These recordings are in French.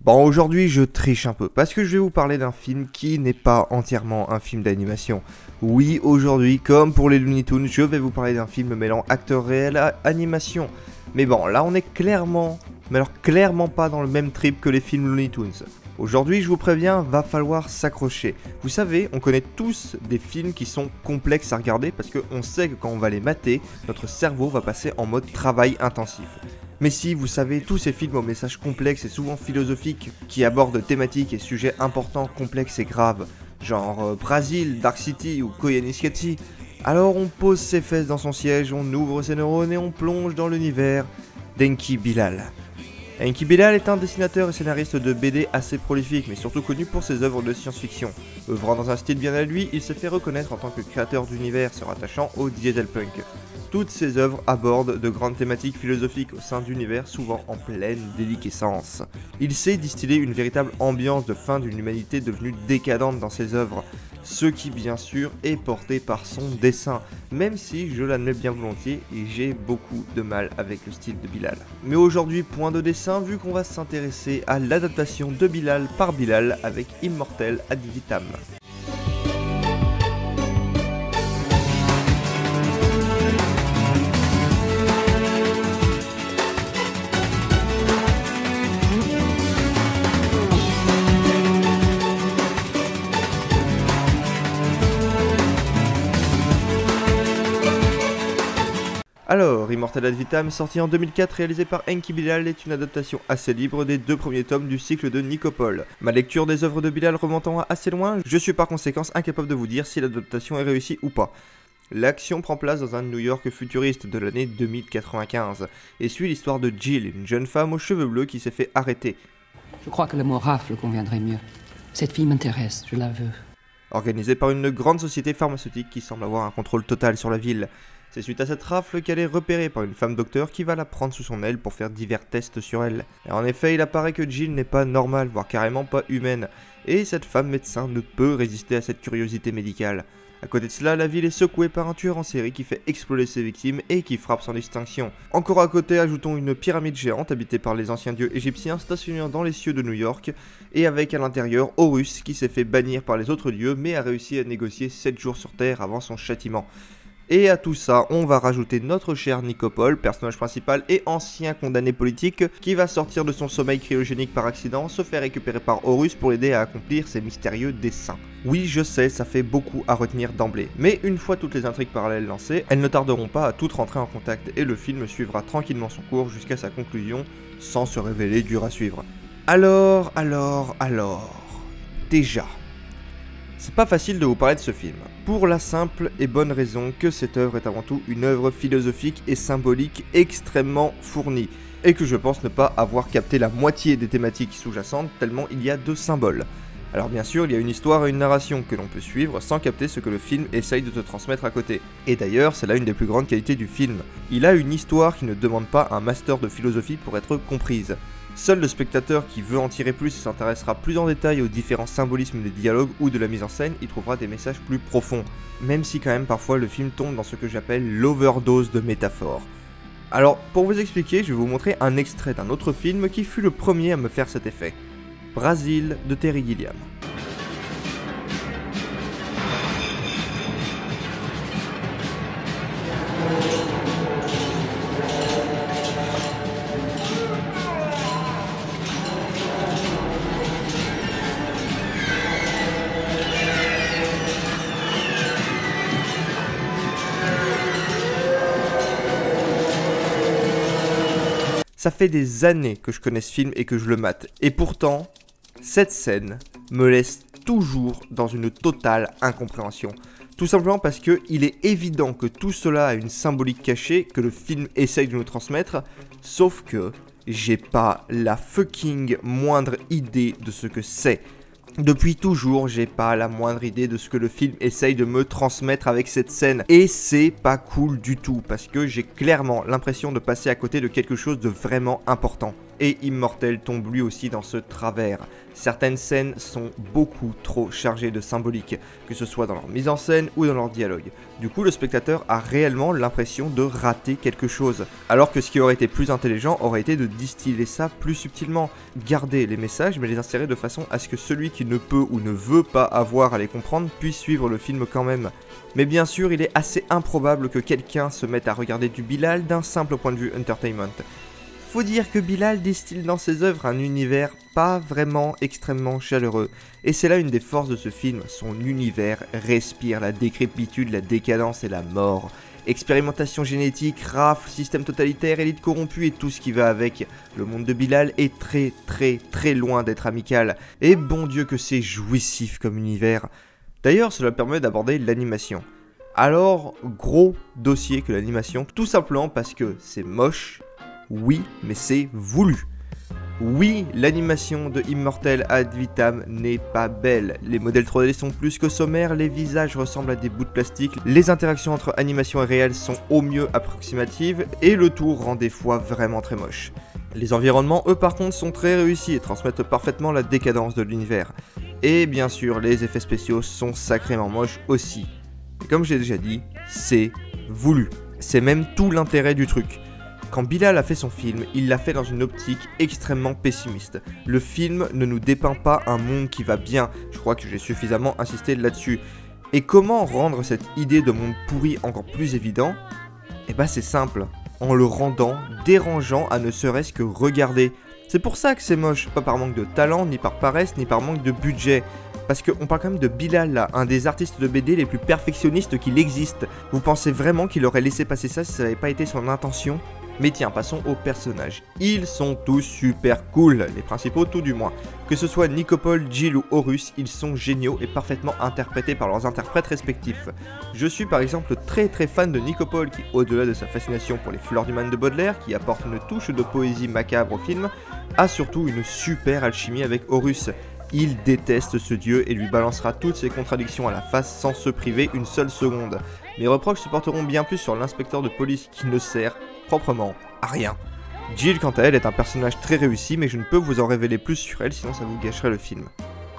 Bon, aujourd'hui je triche un peu parce que je vais vous parler d'un film qui n'est pas entièrement un film d'animation. Oui, aujourd'hui, comme pour les Looney Tunes, je vais vous parler d'un film mêlant acteur réel à animation. Mais bon, là on est clairement, mais alors clairement pas dans le même trip que les films Looney Tunes. Aujourd'hui, je vous préviens, va falloir s'accrocher. Vous savez, on connaît tous des films qui sont complexes à regarder parce qu'on sait que quand on va les mater, notre cerveau va passer en mode travail intensif. Mais si vous savez, tous ces films aux messages complexes et souvent philosophiques qui abordent thématiques et sujets importants, complexes et graves, genre Brasil, Dark City ou Koyaanisqatsi, alors on pose ses fesses dans son siège, on ouvre ses neurones et on plonge dans l'univers d'Enki Bilal. Enki Bilal est un dessinateur et scénariste de BD assez prolifique, mais surtout connu pour ses œuvres de science-fiction. Œuvrant dans un style bien à lui, il s'est fait reconnaître en tant que créateur d'univers se rattachant au dieselpunk. Toutes ses œuvres abordent de grandes thématiques philosophiques au sein d'univers souvent en pleine déliquescence. Il sait distiller une véritable ambiance de fin d'une humanité devenue décadente dans ses œuvres, ce qui bien sûr est porté par son dessin, même si je l'admets bien volontiers et j'ai beaucoup de mal avec le style de Bilal. Mais aujourd'hui, point de dessin vu qu'on va s'intéresser à l'adaptation de Bilal par Bilal avec Immortel Ad Vitam. Alors, Immortel Ad Vitam, sorti en 2004, réalisé par Enki Bilal, est une adaptation assez libre des deux premiers tomes du cycle de Nicopole. Ma lecture des œuvres de Bilal remontant assez loin, je suis par conséquent incapable de vous dire si l'adaptation est réussie ou pas. L'action prend place dans un New York futuriste de l'année 2095 et suit l'histoire de Jill, une jeune femme aux cheveux bleus qui s'est fait arrêter. Je crois que le mot rafle conviendrait mieux. Cette fille m'intéresse, je la veux. Organisée par une grande société pharmaceutique qui semble avoir un contrôle total sur la ville. C'est suite à cette rafle qu'elle est repérée par une femme docteur qui va la prendre sous son aile pour faire divers tests sur elle. Et en effet, il apparaît que Jill n'est pas normale, voire carrément pas humaine, et cette femme médecin ne peut résister à cette curiosité médicale. À côté de cela, la ville est secouée par un tueur en série qui fait exploser ses victimes et qui frappe sans distinction. Encore à côté, ajoutons une pyramide géante habitée par les anciens dieux égyptiens stationnant dans les cieux de New York, et avec à l'intérieur Horus qui s'est fait bannir par les autres dieux mais a réussi à négocier 7 jours sur Terre avant son châtiment. Et à tout ça, on va rajouter notre cher Nicopole, personnage principal et ancien condamné politique, qui va sortir de son sommeil cryogénique par accident, se faire récupérer par Horus pour l'aider à accomplir ses mystérieux desseins. Oui, je sais, ça fait beaucoup à retenir d'emblée, mais une fois toutes les intrigues parallèles lancées, elles ne tarderont pas à toutes rentrer en contact, et le film suivra tranquillement son cours jusqu'à sa conclusion, sans se révéler dur à suivre. Alors... Déjà... C'est pas facile de vous parler de ce film, pour la simple et bonne raison que cette œuvre est avant tout une œuvre philosophique et symbolique extrêmement fournie, et que je pense ne pas avoir capté la moitié des thématiques sous-jacentes tellement il y a de symboles. Alors bien sûr, il y a une histoire et une narration que l'on peut suivre sans capter ce que le film essaye de te transmettre à côté. Et d'ailleurs, c'est là une des plus grandes qualités du film. Il a une histoire qui ne demande pas un master de philosophie pour être comprise. Seul le spectateur qui veut en tirer plus et s'intéressera plus en détail aux différents symbolismes des dialogues ou de la mise en scène y trouvera des messages plus profonds, même si quand même parfois le film tombe dans ce que j'appelle l'overdose de métaphores. Alors pour vous expliquer, je vais vous montrer un extrait d'un autre film qui fut le premier à me faire cet effet. Brasil de Terry Gilliam. Ça fait des années que je connais ce film et que je le mate. Et pourtant, cette scène me laisse toujours dans une totale incompréhension. Tout simplement parce que il est évident que tout cela a une symbolique cachée que le film essaye de nous transmettre, sauf que j'ai pas la fucking moindre idée de ce que c'est. Depuis toujours, j'ai pas la moindre idée de ce que le film essaye de me transmettre avec cette scène. Et c'est pas cool du tout, parce que j'ai clairement l'impression de passer à côté de quelque chose de vraiment important. et Immortel tombe lui aussi dans ce travers. Certaines scènes sont beaucoup trop chargées de symbolique, que ce soit dans leur mise en scène ou dans leur dialogue. Du coup, le spectateur a réellement l'impression de rater quelque chose, alors que ce qui aurait été plus intelligent aurait été de distiller ça plus subtilement, garder les messages mais les insérer de façon à ce que celui qui ne peut ou ne veut pas avoir à les comprendre puisse suivre le film quand même. Mais bien sûr, il est assez improbable que quelqu'un se mette à regarder du Bilal d'un simple point de vue entertainment. Faut dire que Bilal distille dans ses œuvres un univers pas vraiment extrêmement chaleureux, et c'est là une des forces de ce film, son univers respire la décrépitude, la décadence et la mort. Expérimentation génétique, rafle, système totalitaire, élite corrompue et tout ce qui va avec. Le monde de Bilal est très loin d'être amical, et bon Dieu que c'est jouissif comme univers. D'ailleurs, cela permet d'aborder l'animation. Alors, gros dossier que l'animation, tout simplement parce que c'est moche. Oui, mais c'est voulu. Oui, l'animation de Immortel Ad Vitam n'est pas belle. Les modèles 3D sont plus que sommaires, les visages ressemblent à des bouts de plastique, les interactions entre animation et réel sont au mieux approximatives, et le tout rend des fois vraiment très moche. Les environnements, eux par contre, sont très réussis et transmettent parfaitement la décadence de l'univers. Et bien sûr, les effets spéciaux sont sacrément moches aussi. Et comme j'ai déjà dit, c'est voulu. C'est même tout l'intérêt du truc. Quand Bilal a fait son film, il l'a fait dans une optique extrêmement pessimiste. Le film ne nous dépeint pas un monde qui va bien, je crois que j'ai suffisamment insisté là-dessus. Et comment rendre cette idée de monde pourri encore plus évident ? Eh ben c'est simple, en le rendant dérangeant à ne serait-ce que regarder. C'est pour ça que c'est moche, pas par manque de talent, ni par paresse, ni par manque de budget. Parce qu'on parle quand même de Bilal là, un des artistes de BD les plus perfectionnistes qu'il existe. Vous pensez vraiment qu'il aurait laissé passer ça si ça n'avait pas été son intention ? Mais tiens, passons aux personnages. Ils sont tous super cool, les principaux tout du moins. Que ce soit Nicopole, Jill ou Horus, ils sont géniaux et parfaitement interprétés par leurs interprètes respectifs. Je suis par exemple très fan de Nicopole qui, au-delà de sa fascination pour les fleurs du mal de Baudelaire, qui apporte une touche de poésie macabre au film, a surtout une super alchimie avec Horus. Il déteste ce dieu et lui balancera toutes ses contradictions à la face sans se priver une seule seconde. Mes reproches se porteront bien plus sur l'inspecteur de police qui ne sert proprement à rien. Jill quant à elle est un personnage très réussi mais je ne peux vous en révéler plus sur elle sinon ça vous gâcherait le film.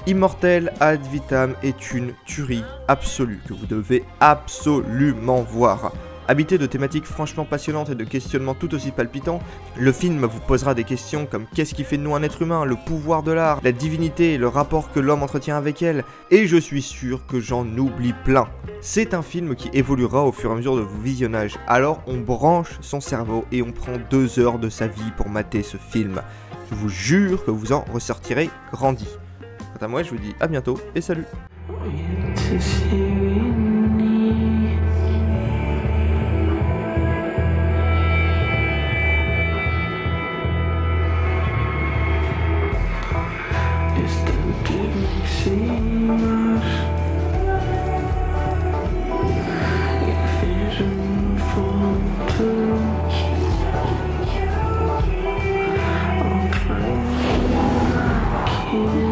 Immortel Ad Vitam est une tuerie absolue que vous devez absolument voir. Habité de thématiques franchement passionnantes et de questionnements tout aussi palpitants, le film vous posera des questions comme qu'est-ce qui fait de nous un être humain, le pouvoir de l'art, la divinité, le rapport que l'homme entretient avec elle, et je suis sûr que j'en oublie plein. C'est un film qui évoluera au fur et à mesure de vos visionnages, alors on branche son cerveau et on prend 2 heures de sa vie pour mater ce film. Je vous jure que vous en ressortirez grandi. Quant à moi, je vous dis à bientôt et salut. I'll